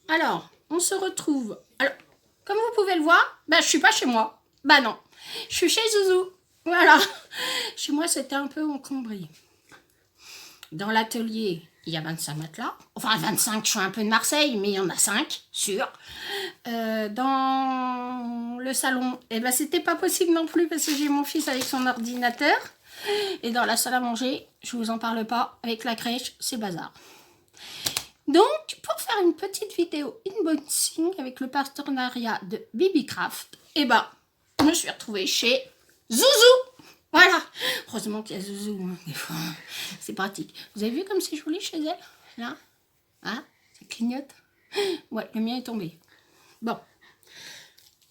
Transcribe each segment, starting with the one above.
Alors, on se retrouve. Alors, comme vous pouvez le voir, je suis pas chez moi. Non, je suis chez Zouzou. Voilà. Chez moi, c'était un peu encombré. Dans l'atelier, il y a 25 matelas. Enfin, 25, je suis un peu de Marseille, mais il y en a 5, sûr. Dans le salon, c'était pas possible non plus parce que j'ai mon fils avec son ordinateur. Et dans la salle à manger, je vous en parle pas, avec la crèche, c'est bazar. Donc, pour faire une petite vidéo unboxing avec le partenariat de Bibicraft, je me suis retrouvée chez Zouzou. Voilà. Heureusement qu'il y a Zouzou, hein, des fois. C'est pratique. Vous avez vu comme c'est joli chez elle? Là? Hein? Ça clignote? Ouais, le mien est tombé. Bon.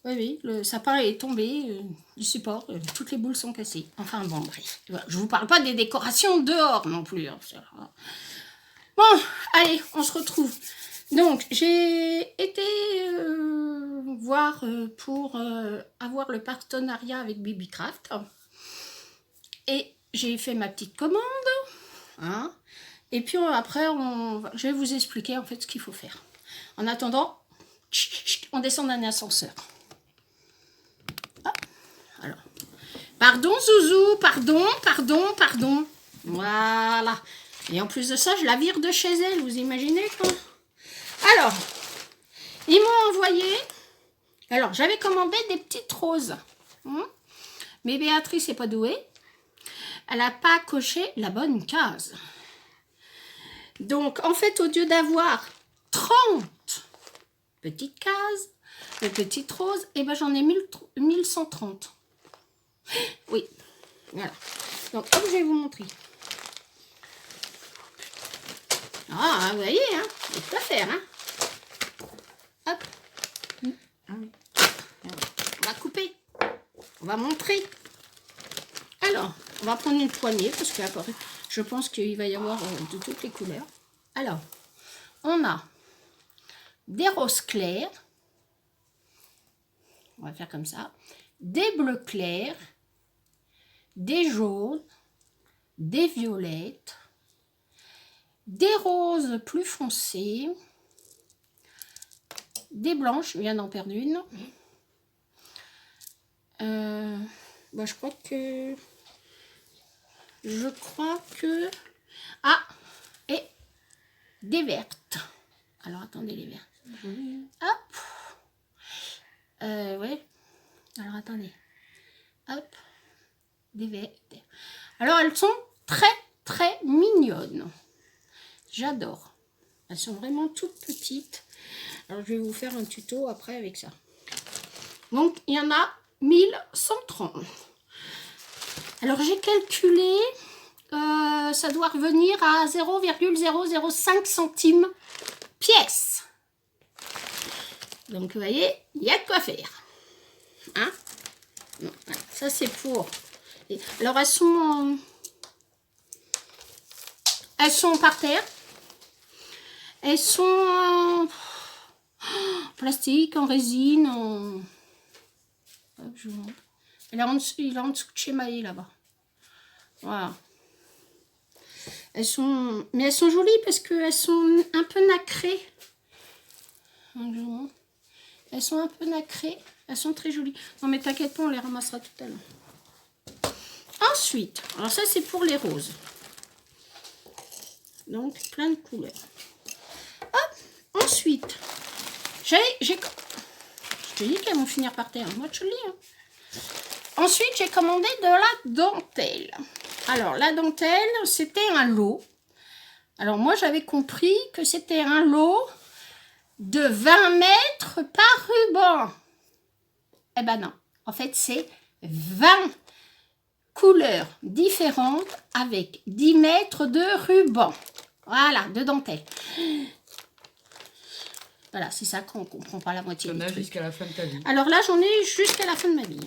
Oui, le sapin est tombé du support. Toutes les boules sont cassées. Enfin, bon, bref. Je vous parle pas des décorations dehors non plus. Hein. Bon, allez, on se retrouve. Donc, j'ai été voir pour avoir le partenariat avec Bibicraft. Et j'ai fait ma petite commande. Hein, et puis après, je vais vous expliquer en fait ce qu'il faut faire. En attendant, on descend d'un ascenseur. Ah, alors, pardon Zouzou, pardon. Voilà. Et en plus de ça, je la vire de chez elle, vous imaginez quoi? Alors, ils m'ont envoyé... Alors, j'avais commandé des petites roses. Mais Béatrice n'est pas douée. Elle n'a pas coché la bonne case. Donc, en fait, au lieu d'avoir 30 petites cases, de petites roses, j'en ai 1130. Oui, voilà. Donc, hop, je vais vous montrer. Ah, vous voyez, hein, il y a tout à faire, hein. Hop. On va couper. On va montrer. Alors, on va prendre une poignée, parce que je pense qu'il va y avoir de toutes les couleurs. Alors, on a des roses clairs. On va faire comme ça. Des bleus clairs. Des jaunes. Des violettes. Des roses plus foncées. Des blanches. Je viens d'en perdre une. Je crois que... Ah, et des vertes. Alors, attendez, les vertes. Hop. Ouais. Alors, attendez. Hop. Des vertes. Alors, elles sont très mignonnes. J'adore. Elles sont vraiment toutes petites. Alors, je vais vous faire un tuto après avec ça. Donc, il y en a 1130. Alors, j'ai calculé... ça doit revenir à 0,005 centimes pièce. Donc, vous voyez, il y a de quoi faire. Hein? Non, voilà. Ça, c'est pour... Alors, elles sont par terre. Elles sont en plastique, en résine, en... Hop, je vous montre. Il est en dessous de chez Maë, là-bas. Voilà. Elles sont jolies parce qu'elles sont un peu nacrées. Elles sont un peu nacrées. Elles sont très jolies. Non mais t'inquiète pas, on les ramassera tout à l'heure. Ensuite, alors ça c'est pour les roses. Donc plein de couleurs. Hop, ensuite, je te dis qu'elles vont finir par terre. Moi je te le dis. Hein. Ensuite, j'ai commandé de la dentelle. Alors, la dentelle, c'était un lot. Alors, moi, j'avais compris que c'était un lot de 20 mètres par ruban. Eh ben non. En fait, c'est 20 couleurs différentes avec 10 mètres de ruban. Voilà, de dentelle. Voilà, c'est ça qu'on ne comprend pas la moitié. J'en ai jusqu'à la fin de ta vie. Alors là, j'en ai jusqu'à la fin de ma vie.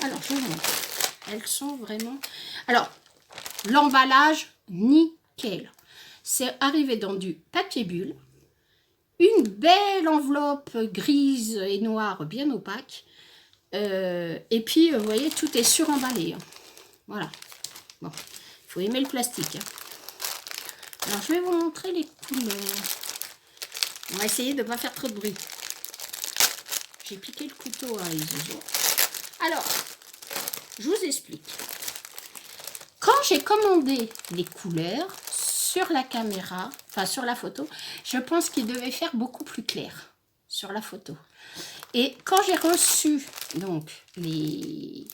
Alors, je vous montre. Elles sont vraiment... Alors, l'emballage, nickel. C'est arrivé dans du papier bulle. Une belle enveloppe grise et noire, bien opaque. Et puis, vous voyez, tout est suremballé. Hein. Voilà. Bon, il faut aimer le plastique. Hein. Alors, je vais vous montrer les couleurs. va essayer de ne pas faire trop de bruit. J'ai piqué le couteau à Isuzu. Alors, je vous explique. Quand j'ai commandé les couleurs sur la caméra, enfin sur la photo, je pense qu'il devait faire beaucoup plus clair sur la photo. Et quand j'ai reçu donc les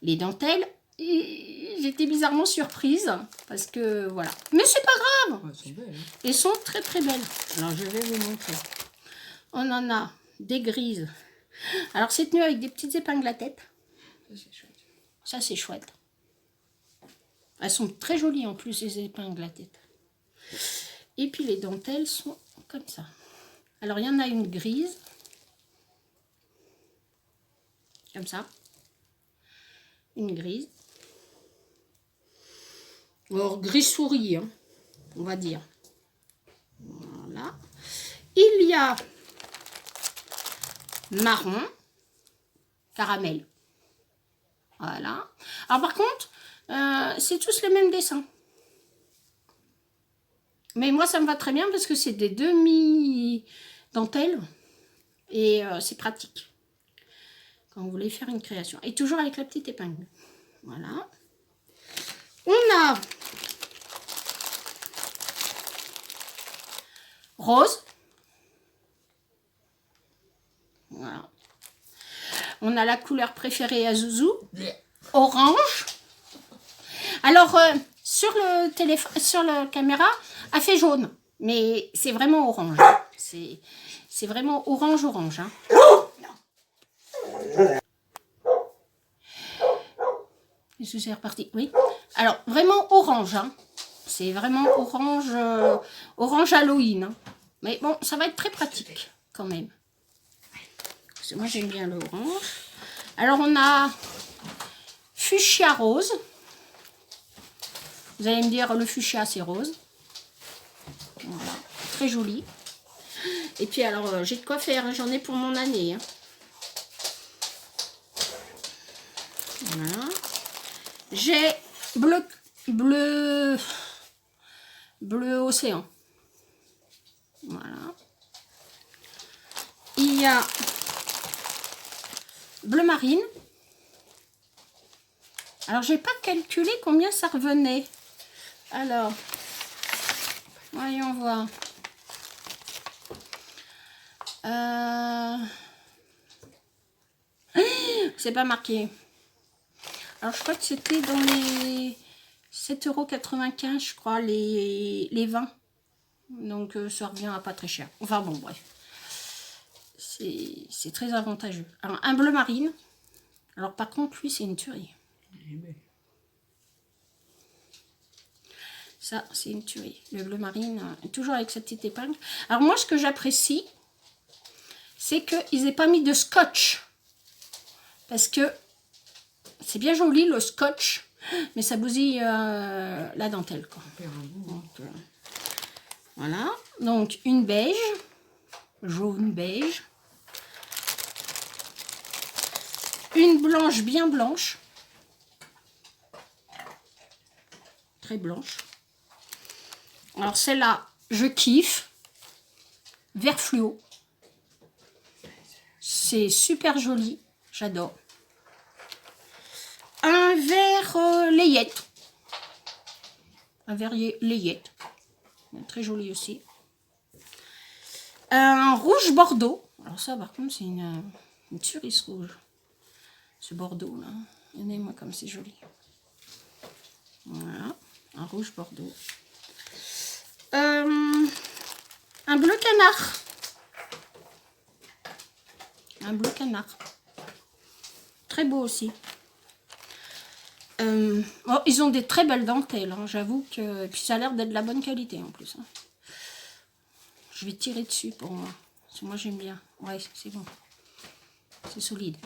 dentelles, j'étais bizarrement surprise parce que voilà. Mais c'est pas grave. Ouais, elles sont belles, hein. Elles sont très très belles. Alors je vais vous montrer. On en a des grises. Alors c'est tenu avec des petites épingles à tête. Ça, c'est chouette. Ça c'est chouette. Elles sont très jolies en plus, les épingles à tête. Et puis les dentelles sont comme ça. Alors il y en a une grise. Comme ça. Une grise. Or gris souris, hein, on va dire. Voilà. Il y a marron, caramel. Voilà. Alors par contre, c'est tous les mêmes dessins. Mais moi, ça me va très bien parce que c'est des demi-dentelles. Et c'est pratique. Quand vous voulez faire une création. Et toujours avec la petite épingle. Voilà. On a rose. Voilà. On a la couleur préférée à Zouzou. Orange. Alors, sur le téléphone, sur la caméra, elle fait jaune. Mais c'est vraiment orange. C'est vraiment orange. Hein. C'est reparti. Oui. Alors, vraiment orange. Hein. C'est vraiment orange, orange Halloween. Hein. Mais bon, ça va être très pratique quand même. Parce que moi, j'aime bien l'orange. Alors, on a fuchsia rose. Vous allez me dire, le fuchsia, c'est rose. Voilà. Très joli. Et puis, alors, j'ai de quoi faire. Hein. J'en ai pour mon année. Hein. Voilà. J'ai bleu océan. Voilà. Il y a bleu marine. Alors, j'ai pas calculé combien ça revenait. Alors, voyons voir. C'est pas marqué. Alors, je crois que c'était dans les 7,95 €, je crois, les 20. Donc, ça revient à pas très cher. Enfin, bon, bref. C'est très avantageux. Alors, un bleu marine. Alors, par contre, lui, c'est une tuerie. Ça, c'est une tuerie. Le bleu marine, toujours avec sa petite épingle. Alors, moi, ce que j'apprécie, c'est qu'ils n'aient pas mis de scotch. Parce que c'est bien joli, le scotch. Mais ça bousille la dentelle, quoi. Donc, voilà. Donc, une beige. Jaune beige. Une blanche bien blanche. Très blanche. Alors, celle-là, je kiffe. Vert fluo. C'est super joli. J'adore. Un vert layette. Un vert layette. Très joli aussi. Un rouge bordeaux. Alors ça, par contre, c'est une cerise rouge. Ce bordeaux, là. Regardez-moi comme c'est joli. Voilà. Un rouge bordeaux. Un bleu canard. Un bleu canard. Très beau aussi. Oh, ils ont des très belles dentelles, hein, j'avoue que... Puis ça a l'air d'être de la bonne qualité en plus. Hein. Je vais tirer dessus pour moi. Parce que moi j'aime bien. Ouais, c'est bon. C'est solide.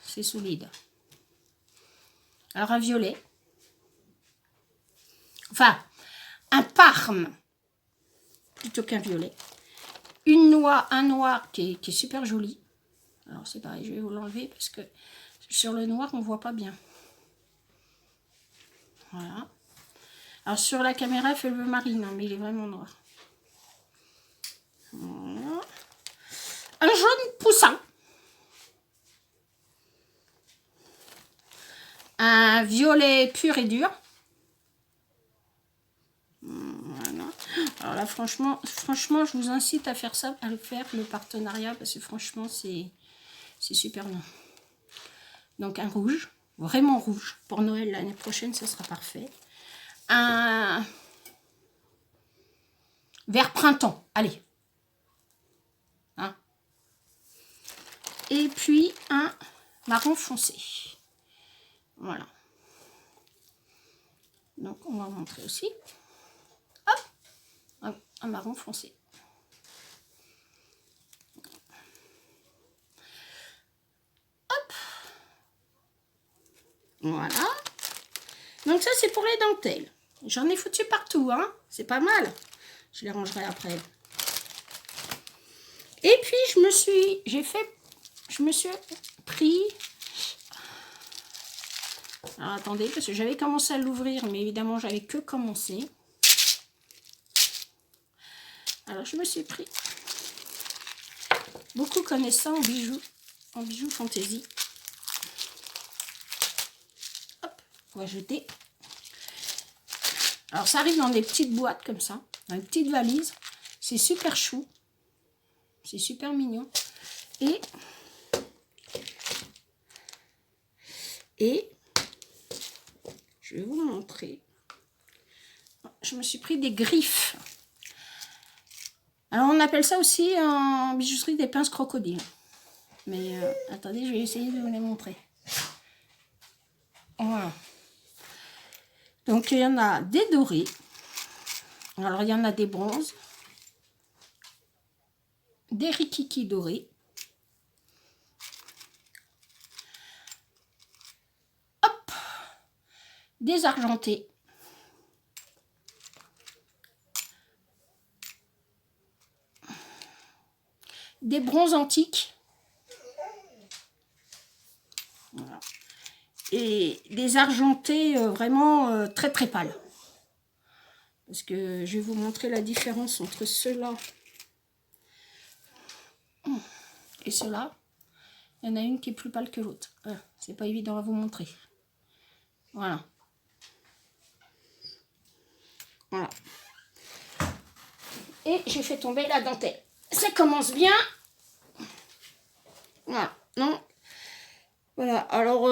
C'est solide. Alors un violet. Enfin, un parme. Plutôt qu'un violet. Une noix, un noir qui est super joli. Alors c'est pareil, je vais vous l'enlever parce que sur le noir on voit pas bien. Voilà. Alors sur la caméra il fait le bleu marine, hein, mais il est vraiment noir. un jaune poussin, un violet pur et dur. Voilà. Alors là, franchement, je vous incite à faire ça, à le faire, le partenariat, parce que franchement, c'est super bien. Donc un rouge, vraiment rouge. Pour Noël l'année prochaine, ce sera parfait. Un vert printemps, allez. Hein. Et puis un marron foncé. Voilà. Donc on va montrer aussi. Hop, un marron foncé. Hop. Voilà. Donc ça c'est pour les dentelles. J'en ai foutu partout, hein. C'est pas mal. Je les rangerai après. Et puis je me suis pris. Alors attendez, parce que j'avais commencé à l'ouvrir, mais évidemment j'avais que commencé. Alors je me suis pris, beaucoup connaissant en bijoux fantaisie. Hop, on va jeter. Alors ça arrive dans des petites boîtes comme ça, dans une petite valise. C'est super chou, c'est super mignon. Et je vais vous montrer. Je me suis pris des griffes. Alors on appelle ça aussi en bijouterie des pinces crocodiles. Mais attendez, je vais essayer de vous les montrer. Voilà. Donc il y en a des dorés. Alors il y en a des bronzes. Des rikiki dorés. Hop. Des argentés. Des bronzes antiques. Voilà. Et des argentés vraiment très très pâles. Parce que je vais vous montrer la différence entre ceux-là et ceux-là. Il y en a une qui est plus pâle que l'autre. C'est pas évident à vous montrer. Voilà. Voilà. Et j'ai fait tomber la dentelle. Ça commence bien. Voilà. Non. Voilà. Alors,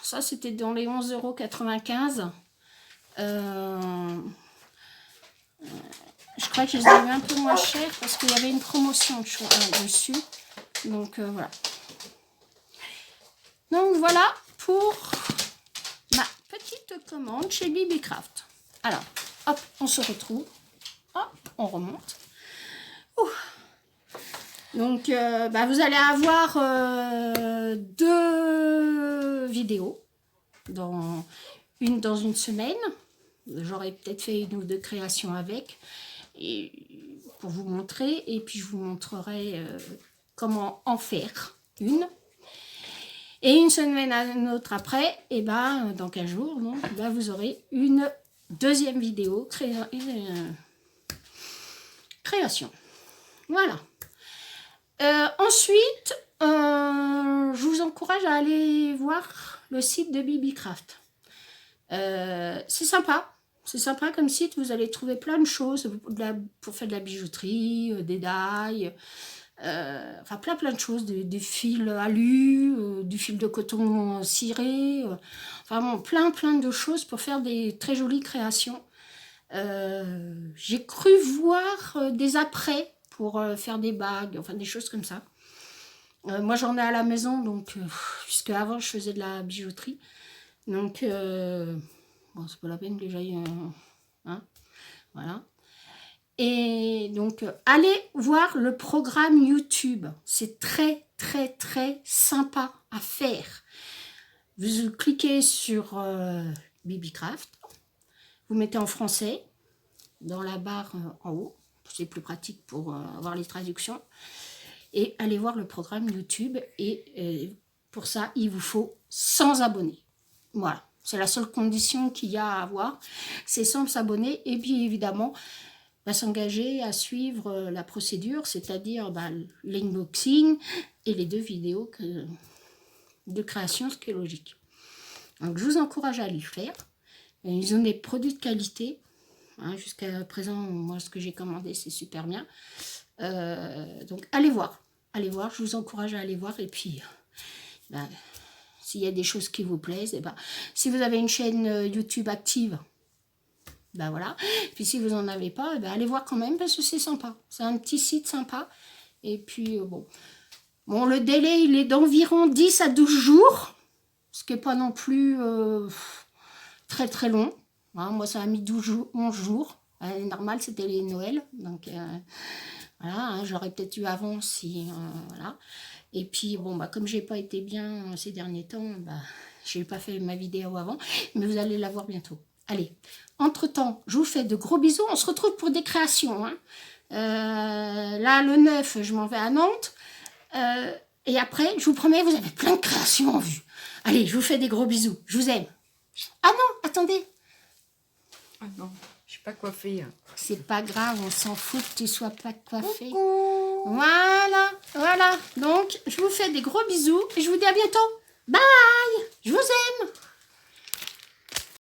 ça, c'était dans les 11,95 €. Je crois que je les ai eu un peu moins cher parce qu'il y avait une promotion dessus. Donc, voilà. Donc, voilà pour ma petite commande chez BBcraft. Alors, hop, on se retrouve. Hop, on remonte. Ouh. Donc, vous allez avoir 2 vidéos. Une dans une semaine. J'aurais peut-être fait 1 ou 2 créations avec. Et pour vous montrer. Et puis, je vous montrerai comment en faire une. Et une semaine à une autre après, et dans 15 jours, donc, vous aurez une deuxième vidéo création. Voilà. Ensuite, je vous encourage à aller voir le site de BBcraft. C'est sympa. C'est sympa comme site. Vous allez trouver plein de choses pour faire de la bijouterie, des dailles, enfin plein de choses, des fils alu, du fil de coton ciré, enfin bon, plein de choses pour faire des très jolies créations. J'ai cru voir des apprêts pour faire des bagues, enfin des choses comme ça. Moi j'en ai à la maison, donc puisque avant je faisais de la bijouterie, donc bon, c'est pas la peine que j'aille, hein, voilà. Et donc allez voir le programme YouTube, c'est très sympa à faire. Vous cliquez sur BBcraft, vous mettez en français dans la barre en haut, c'est plus pratique pour avoir les traductions, et allez voir le programme YouTube. Et pour ça il vous faut 100 abonnés. Voilà, c'est la seule condition qu'il y a à avoir, c'est 100 abonnés. Et puis évidemment va s'engager à suivre la procédure, c'est-à-dire l'inboxing et les 2 vidéos de création, ce qui est logique. Donc je vous encourage à aller le faire. Ils ont des produits de qualité. Hein, jusqu'à présent, moi ce que j'ai commandé, c'est super bien. Donc allez voir, je vous encourage à aller voir. Et puis, s'il y a des choses qui vous plaisent, si vous avez une chaîne YouTube active, voilà. Puis si vous n'en avez pas, allez voir quand même parce que c'est sympa. C'est un petit site sympa. Et puis, bon, le délai, il est d'environ 10 à 12 jours. Ce qui n'est pas non plus très très long. Hein, moi, ça a mis 11 jours. Normal, c'était les Noël. Donc, voilà, hein, j'aurais peut-être eu avant si... voilà. Et puis, bon, comme j'ai pas été bien ces derniers temps, je n'ai pas fait ma vidéo avant. Mais vous allez la voir bientôt. Allez, entre-temps, je vous fais de gros bisous. On se retrouve pour des créations. Hein. Là, le 9, je m'en vais à Nantes. Et après, je vous promets, vous avez plein de créations en vue. Allez, je vous fais des gros bisous. Je vous aime. Ah non, attendez. Ah non, je suis pas coiffée. C'est pas grave, on s'en fout que tu sois pas coiffée. Coucou. Voilà. Donc, je vous fais des gros bisous et je vous dis à bientôt. Bye. Je vous aime.